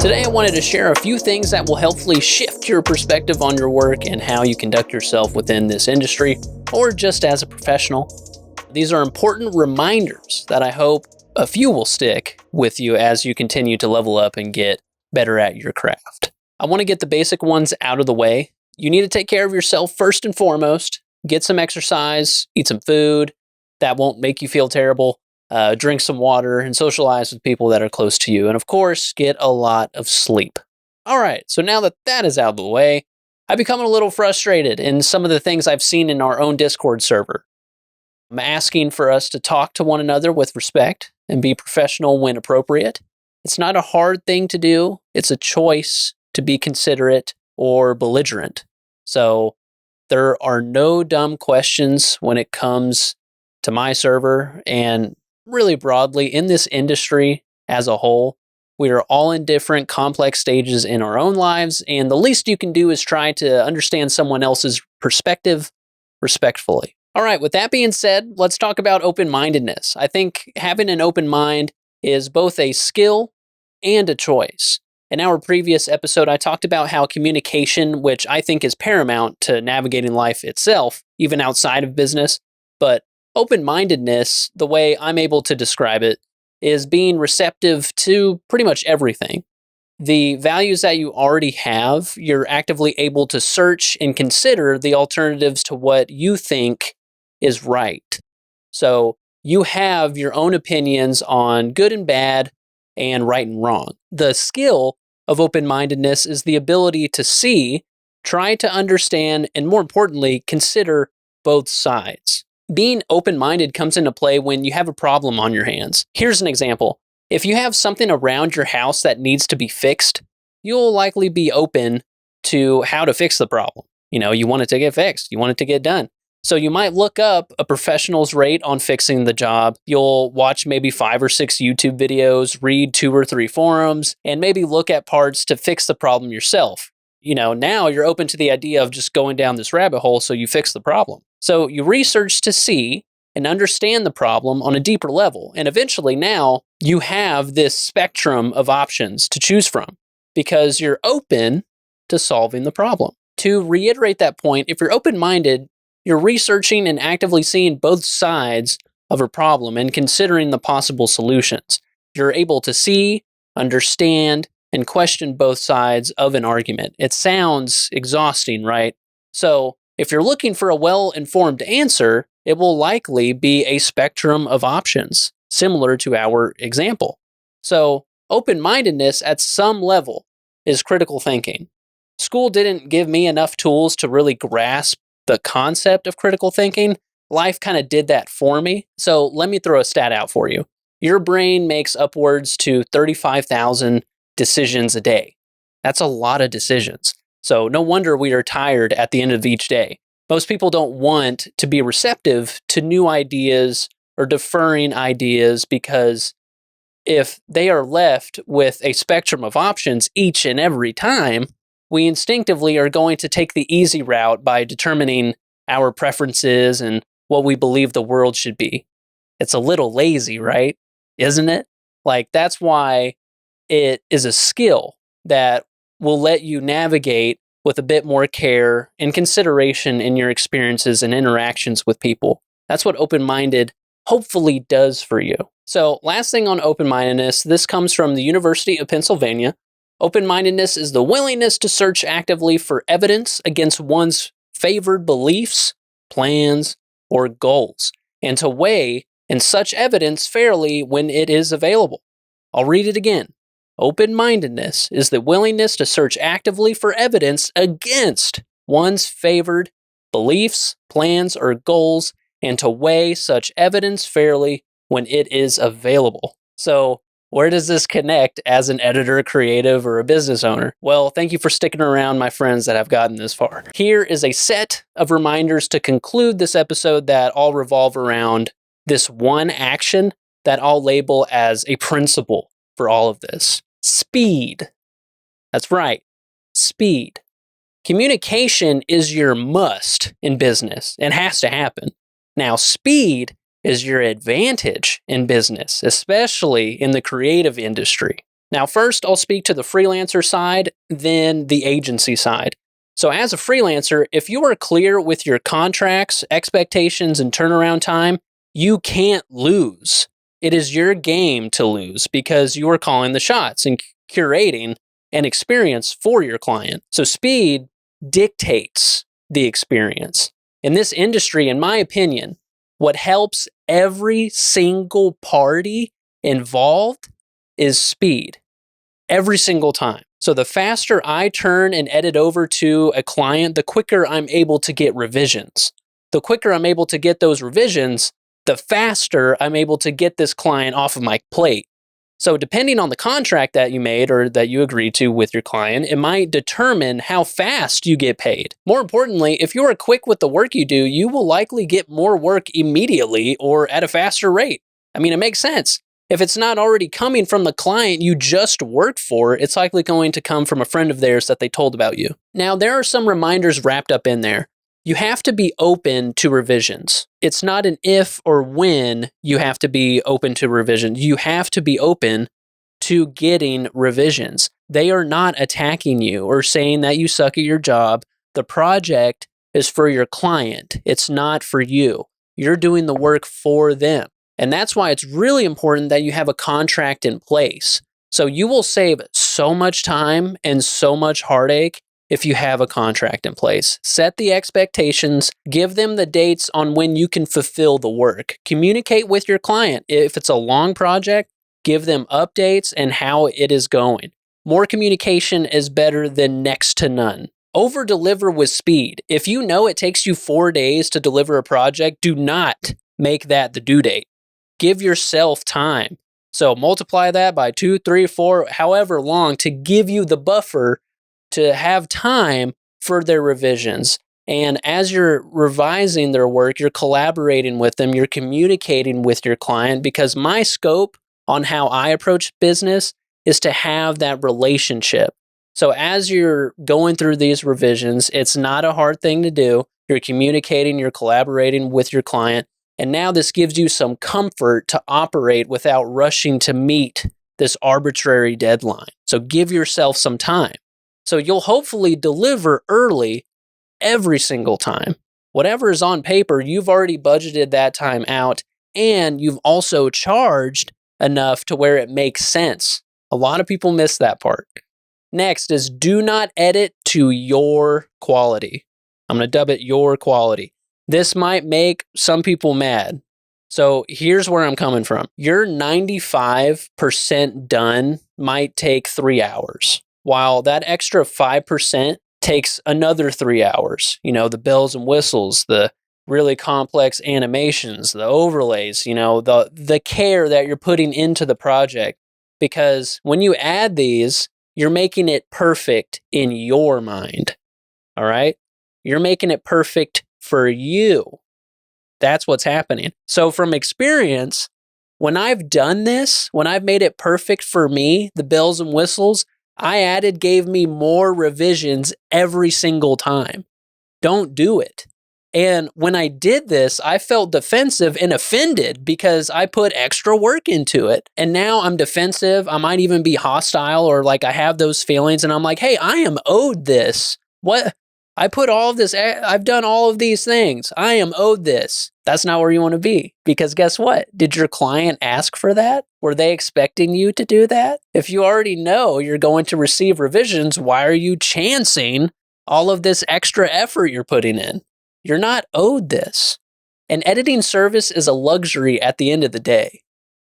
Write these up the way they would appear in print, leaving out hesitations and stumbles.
Today I wanted to share a few things that will helpfully shift your perspective on your work and how you conduct yourself within this industry, or just as a professional. These are important reminders that I hope a few will stick with you as you continue to level up and get better at your craft. I want to get the basic ones out of the way. You need to take care of yourself first and foremost. Get some exercise, eat some food that won't make you feel terrible. Drink some water and socialize with people that are close to you. And of course, get a lot of sleep. All right, so now that that is out of the way, I've become a little frustrated in some of the things I've seen in our own Discord server. I'm asking for us to talk to one another with respect and be professional when appropriate. It's not a hard thing to do. It's a choice to be considerate or belligerent. So there are no dumb questions when it comes to my server, and really broadly in this industry as a whole. We are all in different complex stages in our own lives, and the least you can do is try to understand someone else's perspective respectfully. All right, with that being said, let's talk about open-mindedness. I think having an open mind is both a skill and a choice. In our previous episode, I talked about how communication, which I think is paramount to navigating life itself, even outside of business, but open-mindedness, the way I'm able to describe it, is being receptive to pretty much everything. The values that you already have, you're actively able to search and consider the alternatives to what you think is right. So you have your own opinions on good and bad and right and wrong. The skill of open-mindedness is the ability to see, try to understand, and more importantly, consider both sides. Being open-minded comes into play when you have a problem on your hands. Here's an example. If you have something around your house that needs to be fixed, you'll likely be open to how to fix the problem. You want it to get fixed. You want it to get done. So you might look up a professional's rate on fixing the job. You'll watch maybe 5 or 6 YouTube videos, read 2 or 3 forums, and maybe look at parts to fix the problem yourself. Now you're open to the idea of just going down this rabbit hole so you fix the problem. So you research to see and understand the problem on a deeper level. And eventually now you have this spectrum of options to choose from because you're open to solving the problem. To reiterate that point, if you're open-minded, you're researching and actively seeing both sides of a problem and considering the possible solutions. You're able to see, understand, and question both sides of an argument. It sounds exhausting, right? So if you're looking for a well-informed answer, it will likely be a spectrum of options, similar to our example. So open-mindedness at some level is critical thinking. School didn't give me enough tools to really grasp the concept of critical thinking. Life kind of did that for me. So let me throw a stat out for you. Your brain makes upwards to 35,000 decisions a day. That's a lot of decisions. So no wonder we are tired at the end of each day. Most people don't want to be receptive to new ideas or deferring ideas because if they are left with a spectrum of options each and every time, we instinctively are going to take the easy route by determining our preferences and what we believe the world should be. It's a little lazy, right? Isn't it? That's why it is a skill that will let you navigate with a bit more care and consideration in your experiences and interactions with people. That's what open-minded hopefully does for you. So last thing on open-mindedness, this comes from the University of Pennsylvania. Open-mindedness is the willingness to search actively for evidence against one's favored beliefs, plans, or goals, and to weigh in such evidence fairly when it is available. I'll read it again. Open-mindedness is the willingness to search actively for evidence against one's favored beliefs, plans, or goals, and to weigh such evidence fairly when it is available. So, where does this connect as an editor, creative, or a business owner? Well, thank you for sticking around, my friends that have gotten this far. Here is a set of reminders to conclude this episode that all revolve around this one action that I'll label as a principle for all of this. Speed. That's right. Speed. Communication is your must in business and has to happen. Now, speed is your advantage in business, especially in the creative industry. Now, first, I'll speak to the freelancer side, then the agency side. So as a freelancer, if you are clear with your contracts, expectations, and turnaround time, you can't lose. It is your game to lose because you are calling the shots and curating an experience for your client. So speed dictates the experience. In this industry, in my opinion, what helps every single party involved is speed. Every single time. So the faster I turn and edit over to a client, the quicker I'm able to get revisions. The quicker I'm able to get those revisions, the faster I'm able to get this client off of my plate. So depending on the contract that you made or that you agreed to with your client, it might determine how fast you get paid. More importantly, if you are quick with the work you do, you will likely get more work immediately or at a faster rate. I mean, it makes sense. If it's not already coming from the client you just worked for, it's likely going to come from a friend of theirs that they told about you. Now, there are some reminders wrapped up in there. You have to be open to revisions. It's not an if or when you have to be open to revisions. You have to be open to getting revisions. They are not attacking you or saying that you suck at your job. The project is for your client. It's not for you. You're doing the work for them. And that's why it's really important that you have a contract in place. So you will save so much time and so much heartache if you have a contract in place. Set the expectations, give them the dates on when you can fulfill the work. Communicate with your client. If it's a long project, give them updates and how it is going. More communication is better than next to none. Over-deliver with speed. If you know it takes you 4 days to deliver a project, do not make that the due date. Give yourself time. So multiply that by 2, 3, 4, however long to give you the buffer to have time for their revisions. And as you're revising their work, you're collaborating with them, you're communicating with your client, because my scope on how I approach business is to have that relationship. So as you're going through these revisions, it's not a hard thing to do. You're communicating, you're collaborating with your client. And now this gives you some comfort to operate without rushing to meet this arbitrary deadline. So give yourself some time. So you'll hopefully deliver early every single time. Whatever is on paper, you've already budgeted that time out, and you've also charged enough to where it makes sense. A lot of people miss that part. Next is do not edit to your quality. I'm going to dub it your quality. This might make some people mad. So here's where I'm coming from. Your 95% done might take 3 hours, while that extra 5% takes another 3 hours. You know, the bells and whistles, the really complex animations, the overlays, you know, the care that you're putting into the project. Because when you add these, you're making it perfect in your mind. All right? You're making it perfect for you. That's what's happening. So from experience, when I've done this, when I've made it perfect for me, the bells and whistles, gave me more revisions every single time. Don't do it. And when I did this, I felt defensive and offended because I put extra work into it. And now I'm defensive. I might even be hostile, or like I have those feelings and I'm like, hey, I am owed this. What? I put all of this, I've done all of these things. I am owed this. That's not where you want to be. Because guess what? Did your client ask for that? Were they expecting you to do that? If you already know you're going to receive revisions, why are you chancing all of this extra effort you're putting in? You're not owed this. An editing service is a luxury at the end of the day.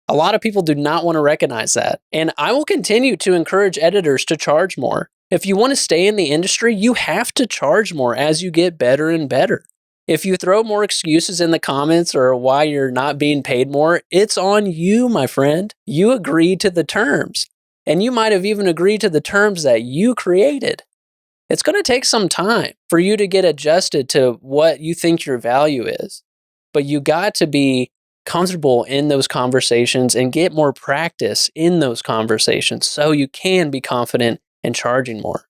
A lot of people do not want to recognize that. And I will continue to encourage editors to charge more. If you want to stay in the industry, you have to charge more as you get better and better. If you throw more excuses in the comments or why you're not being paid more, it's on you, my friend. You agreed to the terms. And you might have even agreed to the terms that you created. It's going to take some time for you to get adjusted to what you think your value is. But you got to be comfortable in those conversations and get more practice in those conversations so you can be confident and charging more.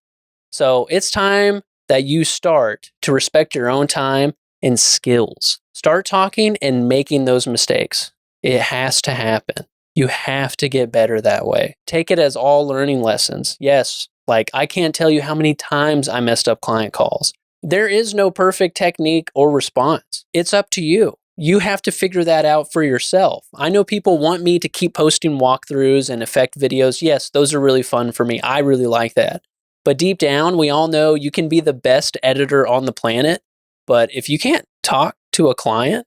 So it's time that you start to respect your own time and skills. Start talking and making those mistakes. It has to happen. You have to get better that way. Take it as all learning lessons. Yes, like I can't tell you how many times I messed up client calls. There is no perfect technique or response. It's up to you. You have to figure that out for yourself. I know people want me to keep posting walkthroughs and effect videos. Yes, those are really fun for me. I really like that. But deep down, we all know you can be the best editor on the planet. But if you can't talk to a client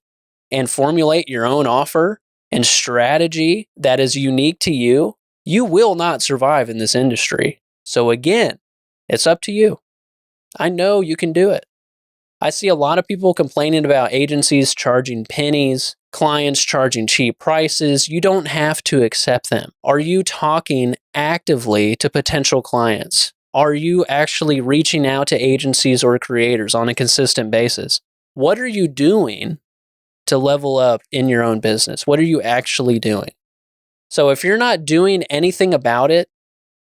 and formulate your own offer and strategy that is unique to you, you will not survive in this industry. So again, it's up to you. I know you can do it. I see a lot of people complaining about agencies charging pennies, clients charging cheap prices. You don't have to accept them. Are you talking actively to potential clients? Are you actually reaching out to agencies or creators on a consistent basis? What are you doing to level up in your own business? What are you actually doing? So if you're not doing anything about it,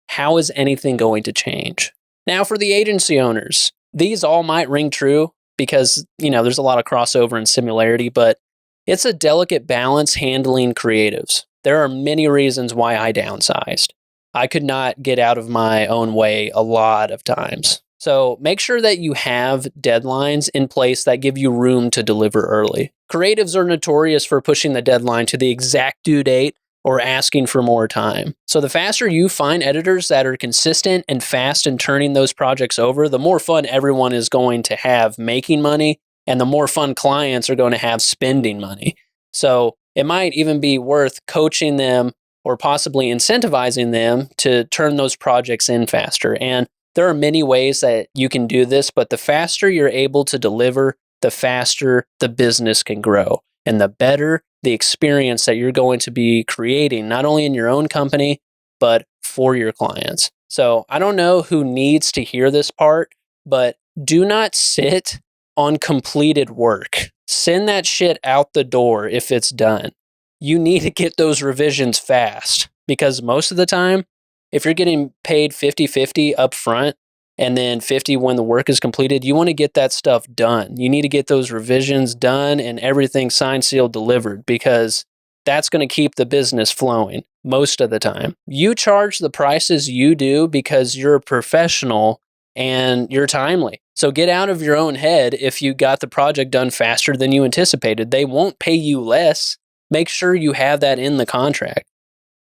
how is anything going to change? Now for the agency owners, these all might ring true because, there's a lot of crossover and similarity, but it's a delicate balance handling creatives. There are many reasons why I downsized. I could not get out of my own way a lot of times. So make sure that you have deadlines in place that give you room to deliver early. Creatives are notorious for pushing the deadline to the exact due date or asking for more time. So the faster you find editors that are consistent and fast in turning those projects over, the more fun everyone is going to have making money, and the more fun clients are going to have spending money. So it might even be worth coaching them or possibly incentivizing them to turn those projects in faster. And there are many ways that you can do this, but the faster you're able to deliver, the faster the business can grow. And the better the experience that you're going to be creating, not only in your own company, but for your clients. So I don't know who needs to hear this part, but do not sit on completed work. Send that shit out the door if it's done. You need to get those revisions fast because most of the time, if you're getting paid 50-50 up front and then 50 when the work is completed, you want to get that stuff done. You need to get those revisions done and everything signed, sealed, delivered because that's going to keep the business flowing most of the time. You charge the prices you do because you're a professional and you're timely. So get out of your own head if you got the project done faster than you anticipated. They won't pay you less. Make sure you have that in the contract.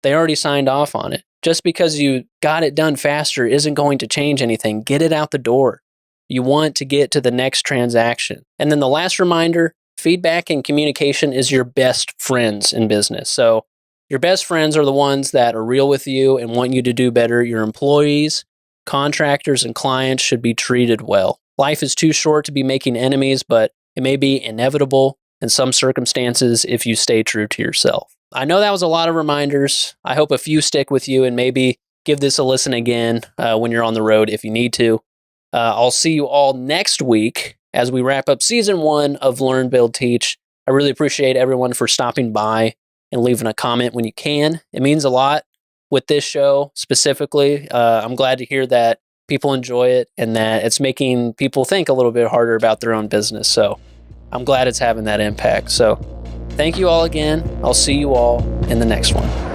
They already signed off on it. Just because you got it done faster isn't going to change anything. Get it out the door. You want to get to the next transaction. And then the last reminder, feedback and communication is your best friends in business. So your best friends are the ones that are real with you and want you to do better. Your employees, contractors, and clients should be treated well. Life is too short to be making enemies, but it may be inevitable in some circumstances if you stay true to yourself. I know that was a lot of reminders. I hope a few stick with you and maybe give this a listen again when you're on the road if you need to. I'll see you all next week as we wrap up season 1 of Learn, Build, Teach. I really appreciate everyone for stopping by and leaving a comment when you can. It means a lot with this show specifically. I'm glad to hear that people enjoy it and that it's making people think a little bit harder about their own business. So I'm glad it's having that impact. So thank you all again. I'll see you all in the next one.